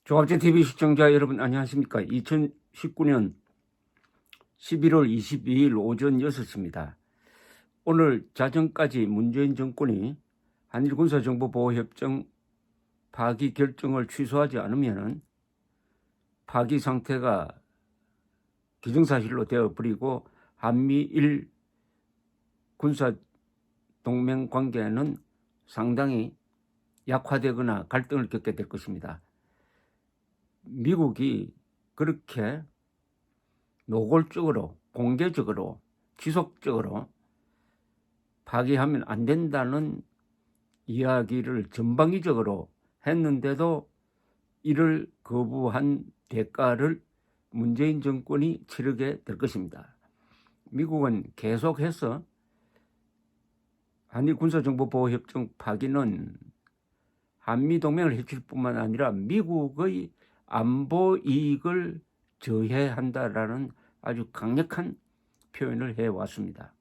종합제TV 시청자 여러분 안녕하십니까. 2019년 11월 22일 오전 6시입니다. 오늘 자정까지 문재인 정권이 한일 군사정보보호협정 파기 결정을 취소하지 않으면 파기 상태가 기정사실로 되어버리고 한미일 군사동맹 관계는 상당히 약화되거나 갈등을 겪게 될 것입니다. 미국이 그렇게 노골적으로 공개적으로 지속적으로 파기하면 안 된다는 이야기를 전방위적으로 했는데도 이를 거부한 대가를 문재인 정권이 치르게 될 것입니다. 미국은 계속해서 한일 군사정보보호협정 파기는 한미동맹을 해칠 뿐만 아니라 미국의 안보 이익을 저해한다라는 아주 강력한 표현을 해왔습니다.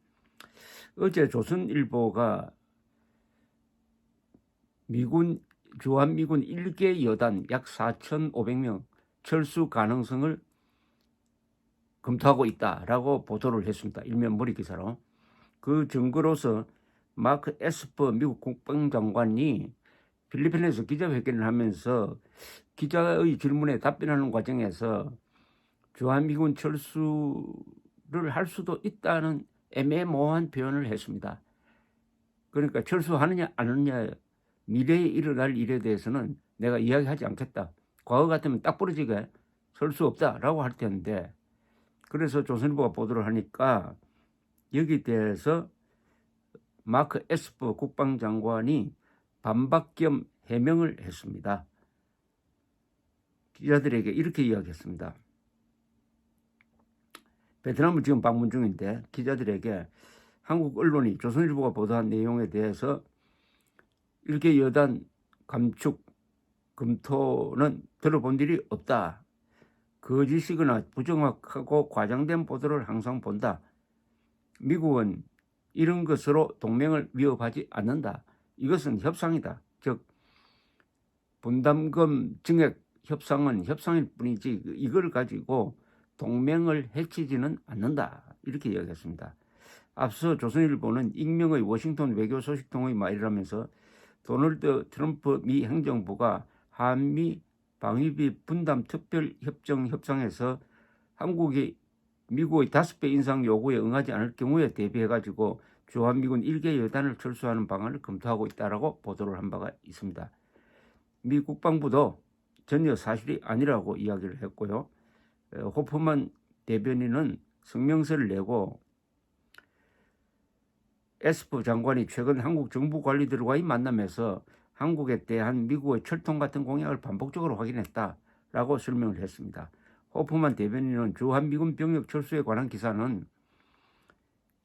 어제 조선일보가 주한미군 1개 여단 약 4,500명 철수 가능성을 검토하고 있다라고 보도를 했습니다. 일면 머리 기사로. 그 증거로서 마크 에스퍼 미국 국방장관이 필리핀에서 기자회견을 하면서 기자의 질문에 답변하는 과정에서 주한미군 철수를 할 수도 있다는 애매모호한 표현을 했습니다. 그러니까 철수하느냐 안 하느냐 미래에 일어날 일에 대해서는 내가 이야기하지 않겠다. 과거 같으면 딱 부러지게 설 수 없다라고 할 텐데, 그래서 조선일보가 보도를 하니까 여기 대해서 마크 에스퍼 국방장관이 반박 겸 해명을 했습니다. 기자들에게 이렇게 이야기했습니다. 베트남을 지금 방문 중인데 기자들에게 한국 언론이 조선일보가 보도한 내용에 대해서 일개 여단 감축 검토는 들어본 일이 없다. 거짓이거나 부정확하고 과장된 보도를 항상 본다. 미국은 이런 것으로 동맹을 위협하지 않는다. 이것은 협상이다. 즉 분담금 증액 협상은 협상일 뿐이지 이걸 가지고 동맹을 해치지는 않는다. 이렇게 이야기했습니다. 앞서 조선일보는 익명의 워싱턴 외교 소식통의 말이라면서 도널드 트럼프 미 행정부가 한미 방위비 분담 특별협정 협상에서 한국이 미국의 5배 인상 요구에 응하지 않을 경우에 대비해가지고 주한미군 1개 여단을 철수하는 방안을 검토하고 있다라고 보도를 한 바가 있습니다. 미 국방부도 전혀 사실이 아니라고 이야기를 했고요. 호프만 대변인은 성명서를 내고 에스퍼 장관이 최근 한국 정부 관리들과의 만남에서 한국에 대한 미국의 철통 같은 공약을 반복적으로 확인했다라고 설명을 했습니다. 호프만 대변인은 주한미군 병력 철수에 관한 기사는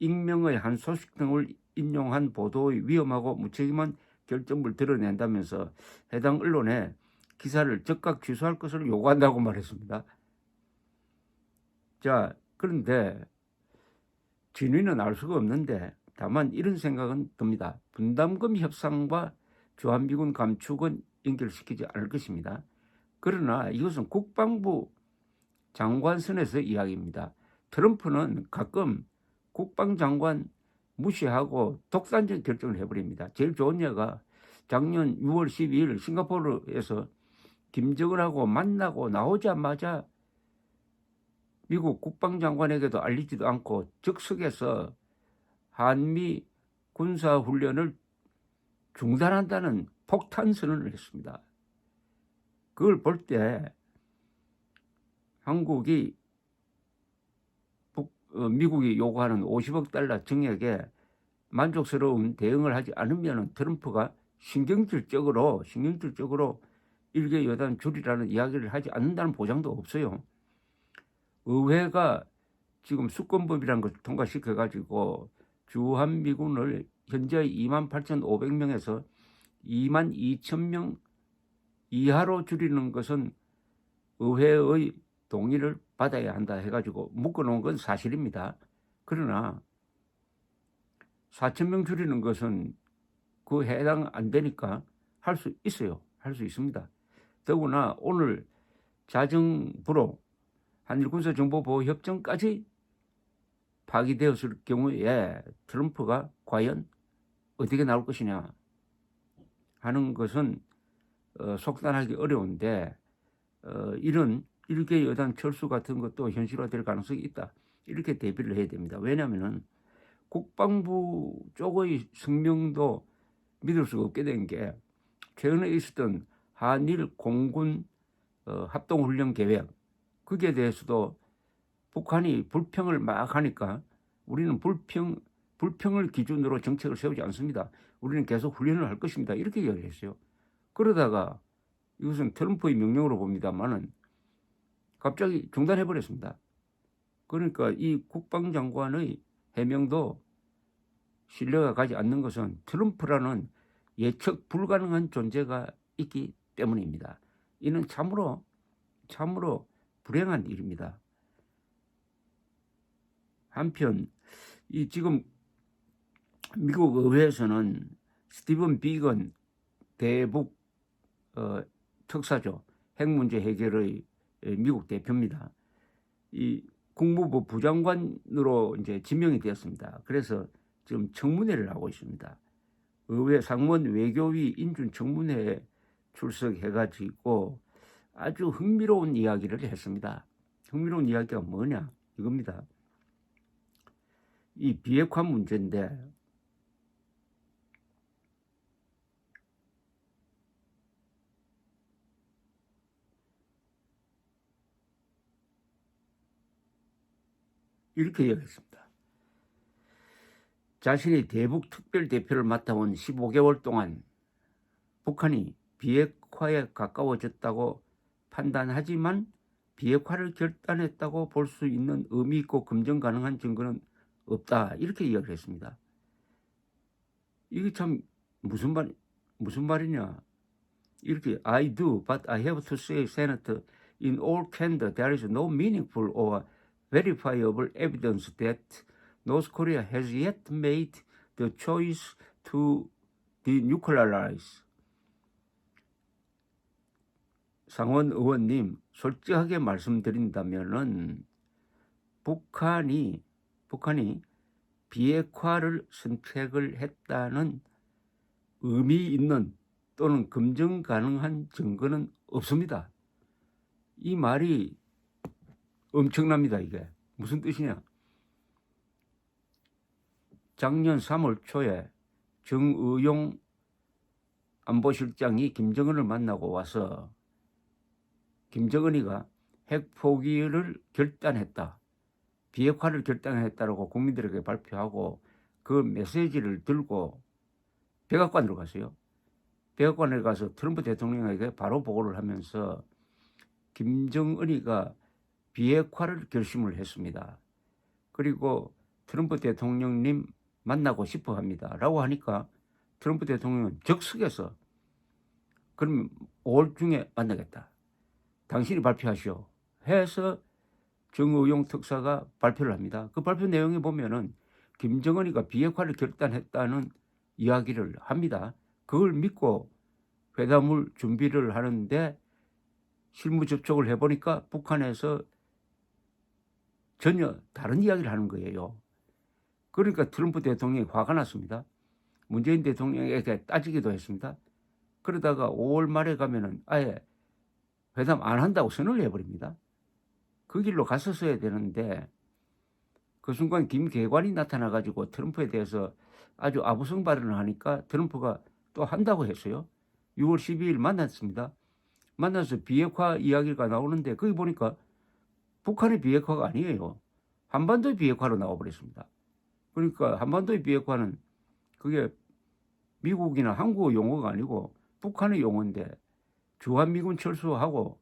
익명의 한 소식통을 인용한 보도의 위험하고 무책임한 결정을 드러낸다면서 해당 언론에 기사를 즉각 취소할 것을 요구한다고 말했습니다. 자, 그런데 진위는 알 수가 없는데 다만 이런 생각은 듭니다. 분담금 협상과 주한미군 감축은 연결시키지 않을 것입니다. 그러나 이것은 국방부 장관 선에서 이야기입니다. 트럼프는 가끔 국방장관 무시하고 독단적 결정을 해버립니다. 제일 좋은 예가 작년 6월 12일 싱가포르에서 김정은하고 만나고 나오자마자 미국 국방장관에게도 알리지도 않고 즉석에서 한미 군사훈련을 중단한다는 폭탄 선언을 했습니다. 그걸 볼 때 한국이 미국이 요구하는 50억 달러 증액에 만족스러운 대응을 하지 않으면 트럼프가 신경질적으로 일개 여단 줄이라는 이야기를 하지 않는다는 보장도 없어요. 의회가 지금 수권법이라는 것을 통과시켜가지고 주한미군을 현재 28,500명에서 22,000명 이하로 줄이는 것은 의회의 동의를 받아야 한다 해가지고 묶어놓은 건 사실입니다. 그러나 4,000명 줄이는 것은 그 해당 안 되니까 할 수 있어요. 할 수 있습니다. 더구나 오늘 자정부로 한일 군사정보보호협정까지 파기되었을 경우에 트럼프가 과연 어떻게 나올 것이냐 하는 것은 속단하기 어려운데 이런 일개 여단 철수 같은 것도 현실화될 가능성이 있다. 이렇게 대비를 해야 됩니다. 왜냐하면 국방부 쪽의 성명도 믿을 수가 없게 된 게 최근에 있었던 한일 공군 합동훈련 계획 거기에 대해서도 북한이 불평을 막 하니까 우리는 불평을 기준으로 정책을 세우지 않습니다. 우리는 계속 훈련을 할 것입니다. 이렇게 이야기를 했어요. 그러다가 이것은 트럼프의 명령으로 봅니다만은 갑자기 중단해버렸습니다. 그러니까 이 국방장관의 해명도 신뢰가 가지 않는 것은 트럼프라는 예측 불가능한 존재가 있기 때문입니다. 이는 참으로 불행한 일입니다. 한편 이 지금 미국 의회에서는 스티븐 비건 대북 특사죠. 핵 문제 해결의 미국 대표입니다. 이 국무부 부장관으로 이제 지명이 되었습니다. 그래서 지금 청문회를 하고 있습니다. 의회 상원 외교위 인준 청문회에 출석해가지고 아주 흥미로운 이야기를 했습니다. 흥미로운 이야기가 뭐냐 이겁니다. 이 비핵화 문제인데 이렇게 이야기했습니다. 자신이 대북 특별대표를 맡아온 15개월 동안 북한이 비핵화에 가까워졌다고 판단하지만 비핵화를 결단했다고 볼 수 있는 의미 있고 검증 가능한 증거는 없다. 이렇게 이야기를 했습니다. 이게 참 무슨 말이냐. 이렇게 I do, but I have to say, Senator, in all candor, there is no meaningful or verifiable evidence that North Korea has yet made the choice to denuclearize. 상원 의원님, 솔직하게 말씀드린다면은 북한이 비핵화를 선택을 했다는 의미 있는 또는 검증 가능한 증거는 없습니다. 이 말이 엄청납니다. 이게 무슨 뜻이냐. 작년 3월 초에 정의용 안보실장이 김정은을 만나고 와서 김정은이가 핵 포기를 결단했다. 비핵화를 결단했다라고 국민들에게 발표하고 그 메시지를 들고 백악관으로 갔어요. 백악관에 가서 트럼프 대통령에게 바로 보고를 하면서 김정은이가 비핵화를 결심을 했습니다. 그리고 트럼프 대통령님 만나고 싶어 합니다. 라고 하니까 트럼프 대통령은 적석에서 그럼 5월 중에 만나겠다. 당신이 발표하시오. 해서 정의용 특사가 발표를 합니다. 그 발표 내용에 보면은 김정은이가 비핵화를 결단했다는 이야기를 합니다. 그걸 믿고 회담을 준비를 하는데 실무 접촉을 해보니까 북한에서 전혀 다른 이야기를 하는 거예요. 그러니까 트럼프 대통령이 화가 났습니다. 문재인 대통령에게 따지기도 했습니다. 그러다가 5월 말에 가면은 아예 회담 안 한다고 선언을 해버립니다. 그 길로 갔었어야 되는데 그 순간 김계관이 나타나가지고 트럼프에 대해서 아주 아부성 발언을 하니까 트럼프가 또 한다고 했어요. 6월 12일 만났습니다. 만나서 비핵화 이야기가 나오는데 거기 보니까 북한의 비핵화가 아니에요. 한반도의 비핵화로 나와버렸습니다. 그러니까 한반도의 비핵화는 그게 미국이나 한국의 용어가 아니고 북한의 용어인데 주한미군 철수하고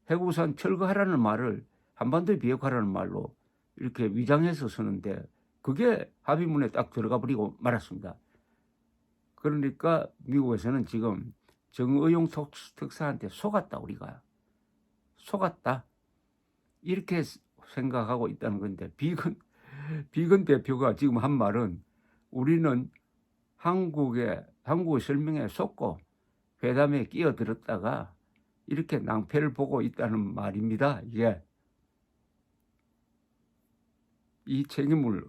해구산 철거하라는 말을 한반도의 비핵화라는 말로 이렇게 위장해서 쓰는데 그게 합의문에 딱 들어가 버리고 말았습니다. 그러니까 미국에서는 지금 정의용 특사한테 속았다. 우리가 속았다. 이렇게 생각하고 있다는 건데 비건 대표가 지금 한 말은 우리는 한국의 설명에 속고 회담에 끼어들었다가 이렇게 낭패를 보고 있다는 말입니다. 이게 이 책임을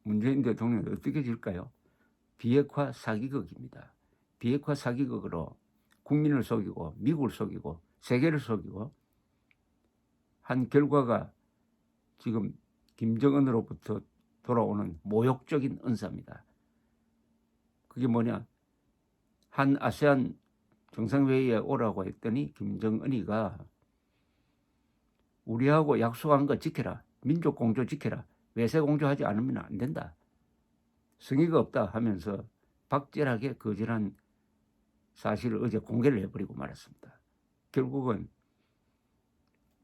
문재인 대통령이 어떻게 질까요? 비핵화 사기극입니다. 비핵화 사기극으로 국민을 속이고 미국을 속이고 세계를 속이고 한 결과가 지금 김정은으로부터 돌아오는 모욕적인 언사입니다. 그게 뭐냐? 한 아세안 정상회의에 오라고 했더니 김정은이가 우리하고 약속한 거 지켜라. 민족공조 지켜라. 외세공조하지 않으면 안 된다. 성의가 없다 하면서 박절하게 거절한 사실을 어제 공개를 해버리고 말았습니다. 결국은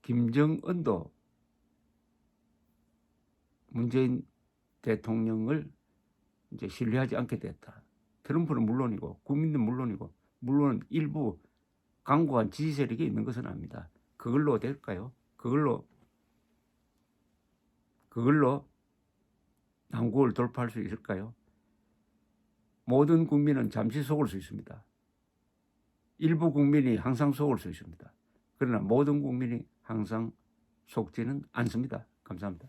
김정은도 문재인 대통령을 이제 신뢰하지 않게 됐다. 트럼프는 물론이고 국민은 물론이고 물론 일부 강고한 지지 세력이 있는 것은 압니다. 그걸로 될까요? 그걸로 난국을 돌파할 수 있을까요? 모든 국민은 잠시 속을 수 있습니다. 일부 국민이 항상 속을 수 있습니다. 그러나 모든 국민이 항상 속지는 않습니다. 감사합니다.